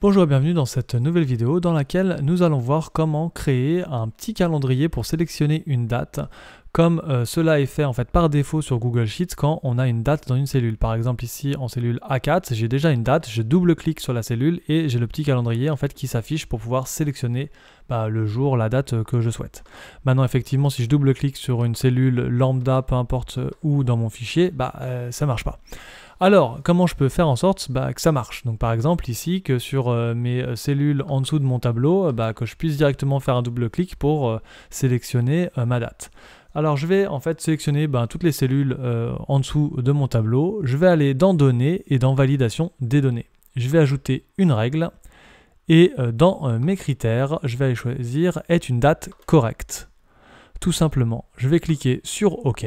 Bonjour et bienvenue dans cette nouvelle vidéo dans laquelle nous allons voir comment créer un petit calendrier pour sélectionner une date comme cela est fait en fait par défaut sur Google Sheets quand on a une date dans une cellule. Par exemple ici en cellule A4, j'ai déjà une date, je double-clique sur la cellule et j'ai le petit calendrier en fait qui s'affiche pour pouvoir sélectionner le jour, la date que je souhaite. Maintenant effectivement si je double-clique sur une cellule lambda, peu importe où dans mon fichier, ça marche pas. Alors, comment je peux faire en sorte que ça marche? Donc par exemple ici, que sur mes cellules en dessous de mon tableau, que je puisse directement faire un double-clic pour sélectionner ma date. Alors je vais en fait sélectionner toutes les cellules en dessous de mon tableau. Je vais aller dans Données et dans Validation des données. Je vais ajouter une règle et dans mes critères, je vais aller choisir « Est une date correcte ». Tout simplement, je vais cliquer sur OK.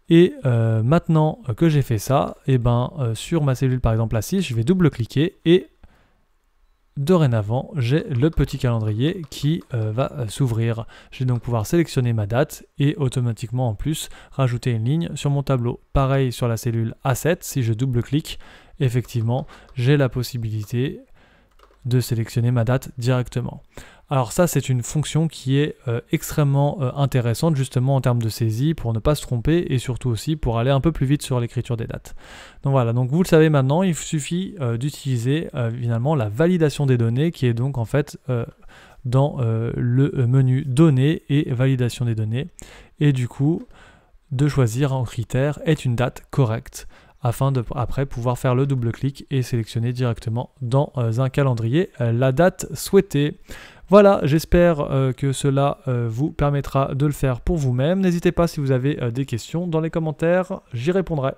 Et maintenant que j'ai fait ça, sur ma cellule par exemple A6, je vais double-cliquer et dorénavant, j'ai le petit calendrier qui va s'ouvrir. Je vais donc pouvoir sélectionner ma date et automatiquement en plus rajouter une ligne sur mon tableau. Pareil sur la cellule A7, si je double-clique, effectivement, j'ai la possibilité de sélectionner ma date directement. Alors ça, c'est une fonction qui est extrêmement intéressante justement en termes de saisie pour ne pas se tromper et surtout aussi pour aller un peu plus vite sur l'écriture des dates. Donc voilà, donc vous le savez maintenant, il suffit d'utiliser finalement la validation des données qui est donc en fait dans le menu données et validation des données et du coup de choisir en critère est une date correcte afin de après pouvoir faire le double-clic et sélectionner directement dans un calendrier la date souhaitée. Voilà, j'espère que cela vous permettra de le faire pour vous-même. N'hésitez pas si vous avez des questions dans les commentaires, j'y répondrai.